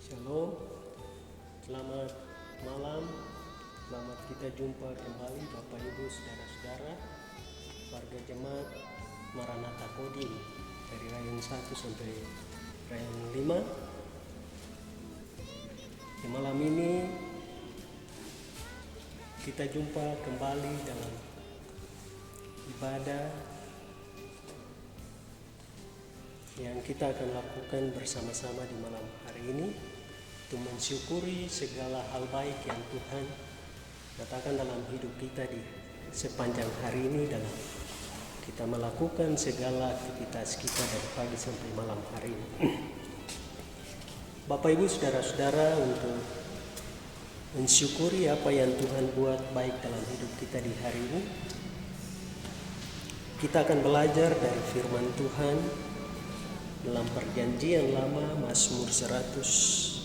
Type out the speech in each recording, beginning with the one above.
Shalom, selamat malam, selamat kita jumpa kembali Bapak Ibu Saudara-saudara warga jemaat Maranatha Kodim dari Rayon 1 sampai Rayon 5. Di malam ini kita jumpa kembali dalam ibadah yang kita akan lakukan bersama-sama di malam hari ini untuk mensyukuri segala hal baik yang Tuhan katakan dalam hidup kita di sepanjang hari ini, dalam kita melakukan segala aktivitas kita dari pagi sampai malam hari ini. Bapak Ibu Saudara-saudara, untuk mensyukuri apa yang Tuhan buat baik dalam hidup kita di hari ini, kita akan belajar dari firman Tuhan dalam Perjanjian Lama, Mazmur 126.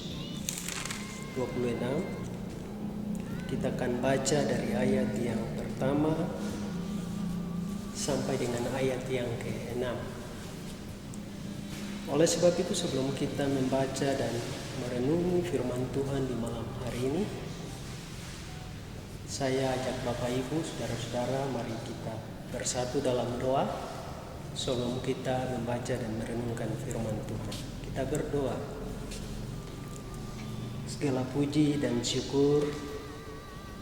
Kita akan baca dari ayat yang pertama sampai dengan ayat yang ke-6. Oleh sebab itu, sebelum kita membaca dan merenungi firman Tuhan di malam hari ini, saya ajak Bapak Ibu, Saudara-saudara, mari kita bersatu dalam doa sebelum kita membaca dan merenungkan firman Tuhan. Kita berdoa. Segala puji dan syukur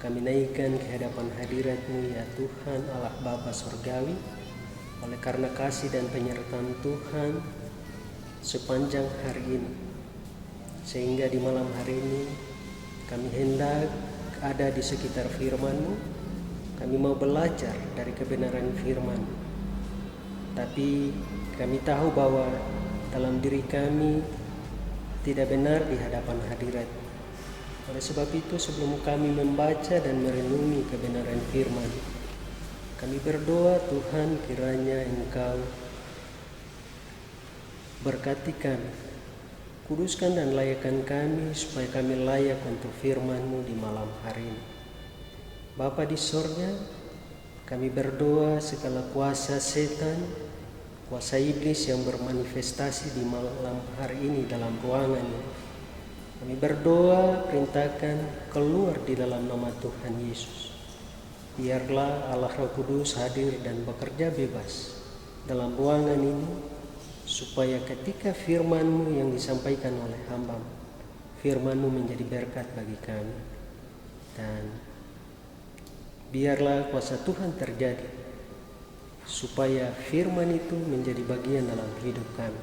kami naikkan ke hadapan hadirat-Mu ya Tuhan Allah Bapa Surgawi, oleh karena kasih dan penyertaan Tuhan sepanjang hari ini, sehingga di malam hari ini kami hendak ada di sekitar firman-Mu. Kami mau belajar dari kebenaran firman-Mu, tapi kami tahu bahwa dalam diri kami tidak benar di hadapan hadirat. Oleh sebab itu, sebelum kami membaca dan merenungi kebenaran firman, kami berdoa, Tuhan, kiranya Engkau berkati kami, kuduskan dan layakkan kami supaya kami layak untuk firman-Mu di malam hari ini. Bapa di sorga, kami berdoa segala kuasa setan, kuasa iblis yang bermanifestasi di malam hari ini dalam ruangan ini, kami berdoa, perintahkan keluar di dalam nama Tuhan Yesus. Biarlah Allah Roh Kudus hadir dan bekerja bebas dalam ruangan ini, supaya ketika firman-Mu yang disampaikan oleh hamba-Mu, firman-Mu menjadi berkat bagi kami. Dan biarlah kuasa Tuhan terjadi, supaya firman itu menjadi bagian dalam hidup kami.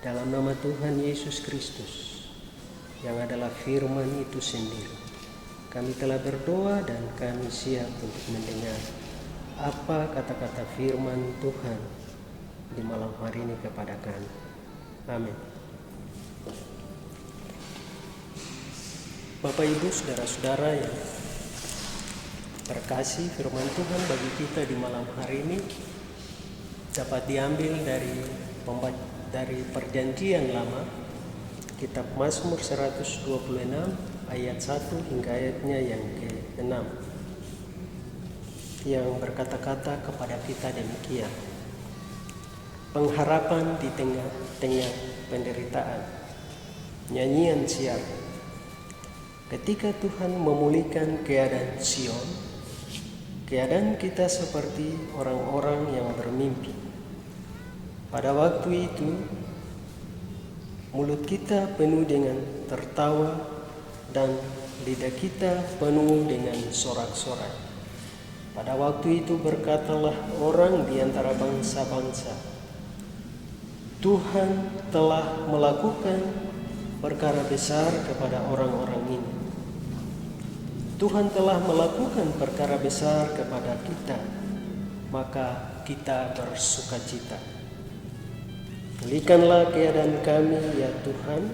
Dalam nama Tuhan Yesus Kristus, yang adalah firman itu sendiri, kami telah berdoa dan kami siap untuk mendengar apa kata-kata firman Tuhan di malam hari ini kepada kami. Amin. Bapak Ibu Saudara-saudara yang terkasih, firman Tuhan bagi kita di malam hari ini dapat diambil dari Perjanjian Lama, kitab Mazmur 126 ayat 1 hingga ayatnya yang ke-6, yang berkata-kata kepada kita demikian: pengharapan di tengah-tengah penderitaan, nyanyian siar. Ketika Tuhan memulihkan keadaan Sion, keadaan kita seperti orang-orang yang bermimpi. Pada waktu itu, mulut kita penuh dengan tertawa dan lidah kita penuh dengan sorak-sorai. Pada waktu itu berkatalah orang di antara bangsa-bangsa, Tuhan telah melakukan perkara besar kepada orang-orang ini. Tuhan telah melakukan perkara besar kepada kita, maka kita bersukacita. Pulihkanlah keadaan kami ya Tuhan,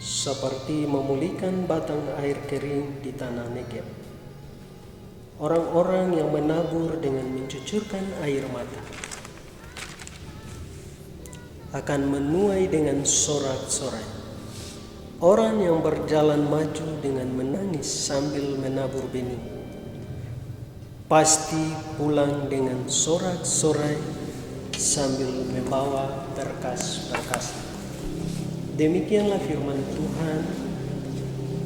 seperti memulihkan batang air kering di tanah Negeb. Orang-orang yang menabur dengan mencucurkan air mata akan menuai dengan sorak-sorai. Orang yang berjalan maju dengan menangis sambil menabur benih pasti pulang dengan sorak-sorai sambil membawa berkas-berkas. Demikianlah firman Tuhan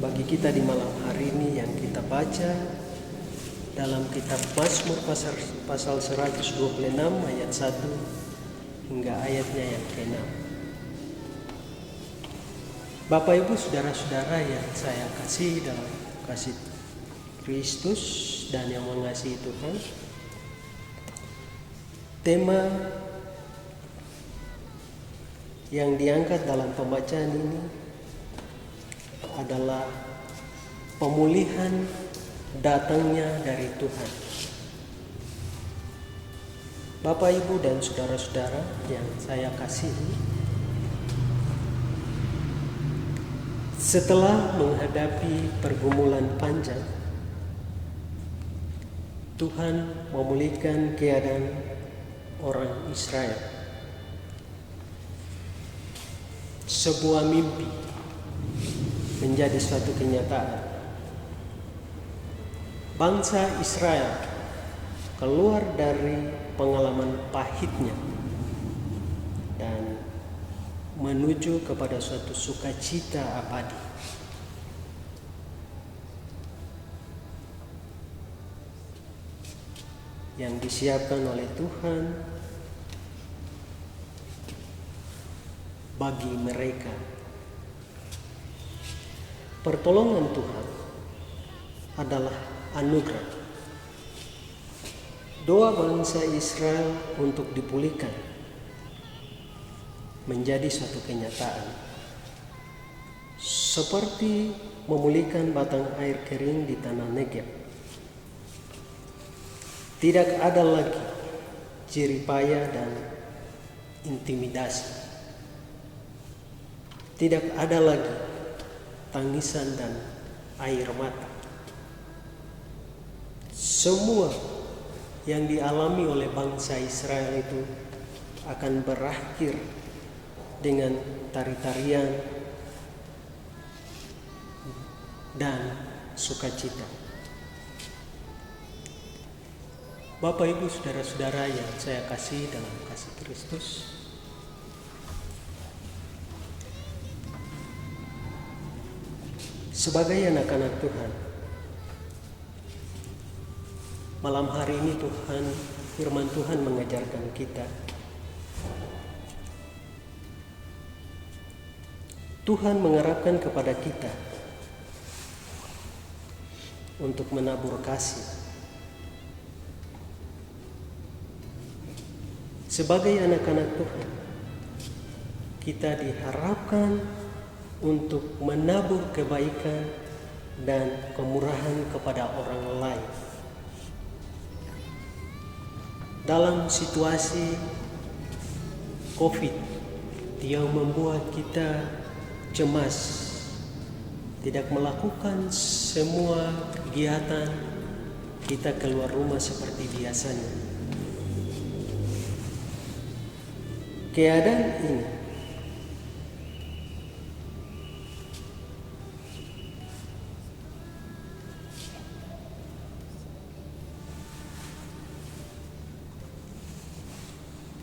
bagi kita di malam hari ini yang kita baca dalam kitab Mazmur pasal 126 ayat 1 hingga ayatnya yang ke-6. Bapak Ibu saudara-saudara yang saya kasih dalam kasih Kristus dan yang mengasihi Tuhan, tema yang diangkat dalam pembacaan ini adalah pemulihan datangnya dari Tuhan. Bapak, Ibu, dan saudara-saudara yang saya kasihi, setelah menghadapi pergumulan panjang, Tuhan memulihkan keadaan orang Israel. Sebuah mimpi menjadi suatu kenyataan. Bangsa Israel keluar dari pengalaman pahitnya dan menuju kepada suatu sukacita abadi. Yang disiapkan oleh Tuhan bagi mereka. Pertolongan Tuhan adalah anugerah. Doa bangsa Israel untuk dipulihkan menjadi suatu kenyataan, seperti memulihkan batang air kering di tanah Negeb. Tidak ada lagi jeripaya dan intimidasi. Tidak ada lagi tangisan dan air mata. Semua yang dialami oleh bangsa Israel itu akan berakhir dengan tari-tarian dan sukacita. Bapak, Ibu, saudara-saudara yang saya kasih dalam kasih Kristus, sebagai anak-anak Tuhan, malam hari ini firman Tuhan mengajarkan kita, Tuhan mengharapkan kepada kita untuk menabur kasih. Sebagai anak-anak Tuhan, kita diharapkan untuk menabur kebaikan dan kemurahan kepada orang lain. Dalam situasi COVID yang membuat kita cemas, tidak melakukan semua kegiatan kita keluar rumah seperti biasanya. Keadaan ini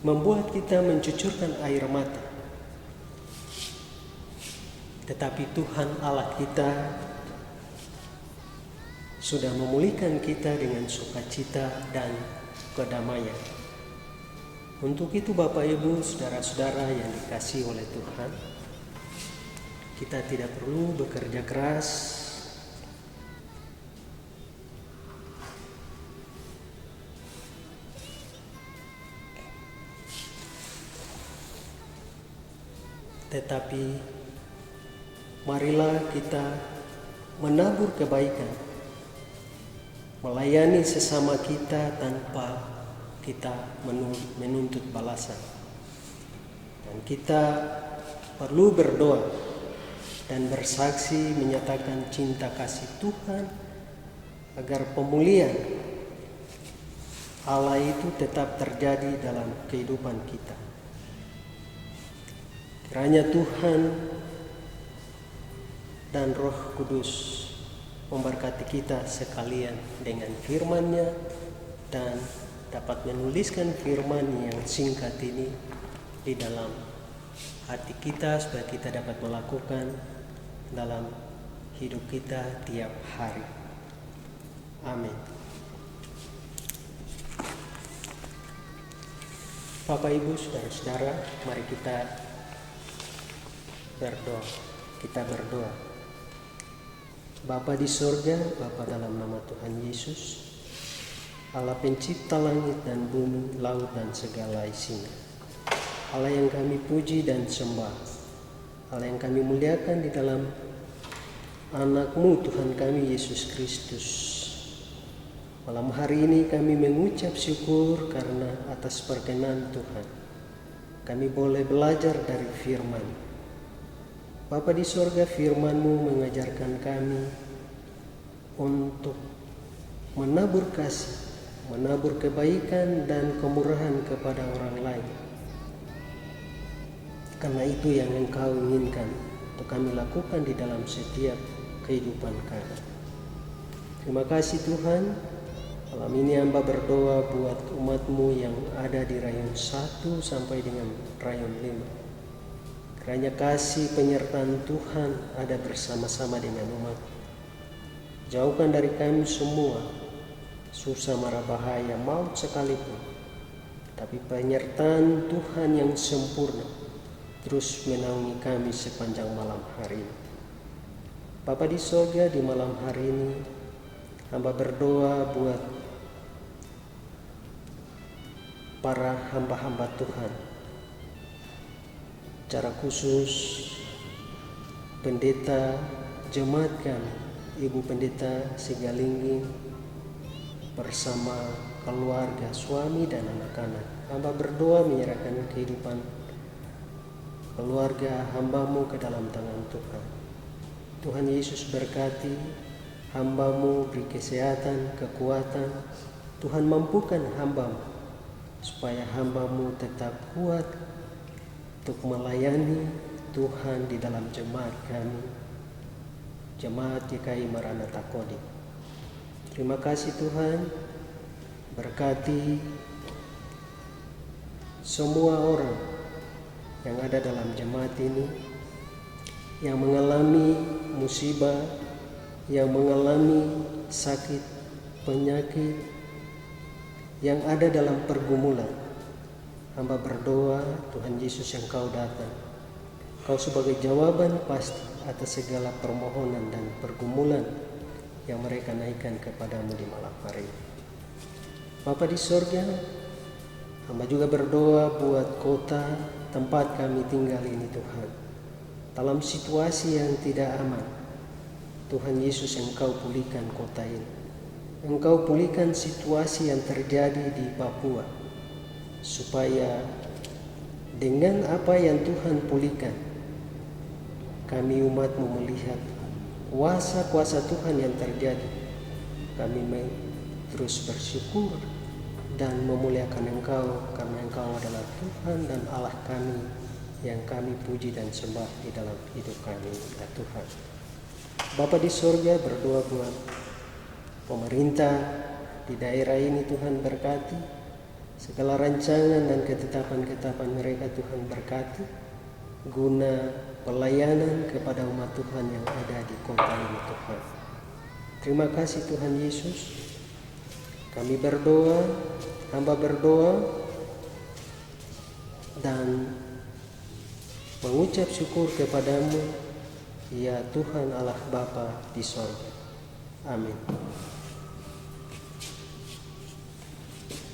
membuat kita mencucurkan air mata. Tetapi Tuhan Allah kita sudah memulihkan kita dengan sukacita dan kedamaian. Untuk itu Bapak, Ibu, saudara-saudara yang dikasihi oleh Tuhan, kita tidak perlu bekerja keras tetapi marilah kita menabur kebaikan, melayani sesama kita tanpa kita menuntut balasan. Dan kita perlu berdoa dan bersaksi menyatakan cinta kasih Tuhan agar pemulihan Allah itu tetap terjadi dalam kehidupan kita. Kiranya Tuhan dan Roh Kudus memberkati kita sekalian dengan firman-Nya dan dapat menuliskan firman yang singkat ini di dalam hati kita supaya kita dapat melakukan dalam hidup kita tiap hari. Amin. Bapak, Ibu, saudara-saudara, mari kita berdoa. Kita berdoa. Bapa di sorga, Bapa dalam nama Tuhan Yesus, Allah pencipta langit dan bumi, laut dan segala isinya. Allah yang kami puji dan sembah, Allah yang kami muliakan di dalam anak-Mu Tuhan kami Yesus Kristus. Malam hari ini kami mengucap syukur karena atas perkenan Tuhan kami boleh belajar dari firman. Bapa di sorga, firman-Mu mengajarkan kami untuk menabur kasih, menabur kebaikan dan kemurahan kepada orang lain. Karena itu yang Engkau inginkan untuk kami lakukan di dalam setiap kehidupan kami. Terima kasih Tuhan. Malam ini hamba berdoa buat umat-Mu yang ada di rayon 1 sampai dengan rayon 5. Kiranya kasih penyertaan Tuhan ada bersama-sama dengan umat. Jauhkan dari kami semua susah, mara, bahaya, maut sekalipun. Tapi penyertaan Tuhan yang sempurna terus menaungi kami sepanjang malam hari ini. Bapa di sorga, di malam hari ini hamba berdoa buat para hamba-hamba Tuhan, secara khusus pendeta jemaat kami, Ibu Pendeta Sigalingging bersama keluarga, suami dan anak-anak. Hamba berdoa menyerahkan kehidupan keluarga hamba-Mu ke dalam tangan Tuhan. Tuhan Yesus berkati hamba-Mu, beri kesehatan, kekuatan. Tuhan mampukan hamba-Mu supaya hamba-Mu tetap kuat untuk melayani Tuhan di dalam jemaat kami, Jemaat GKI Maranatha Kodim. Terima kasih Tuhan, berkati semua orang yang ada dalam jemaat ini, yang mengalami musibah, yang mengalami sakit, penyakit, yang ada dalam pergumulan. Hamba berdoa Tuhan Yesus yang Kau datang, Kau sebagai jawaban pasti atas segala permohonan dan pergumulan yang mereka naikkan kepadamu di malam hari ini. Bapa di sorga, hamba juga berdoa buat kota tempat kami tinggal ini Tuhan. Dalam situasi yang tidak aman, Tuhan Yesus Engkau pulihkan kota ini. Engkau pulihkan situasi yang terjadi di Papua, supaya dengan apa yang Tuhan pulihkan, kami umat-Mu melihat kuasa-kuasa Tuhan yang terjadi. Kami terus bersyukur dan memuliakan Engkau, karena Engkau adalah Tuhan dan Allah kami yang kami puji dan sembah di dalam hidup kami, ya Tuhan. Bapa di sorga, berdoa buat pemerintah di daerah ini, Tuhan berkati segala rancangan dan ketetapan-ketetapan mereka, Tuhan berkati guna pelayanan kepada umat Tuhan yang ada di kota ini Tuhan. Terima kasih Tuhan Yesus. Kami berdoa, hamba berdoa dan mengucap syukur kepadamu, ya Tuhan Allah Bapa di sorga. Amin.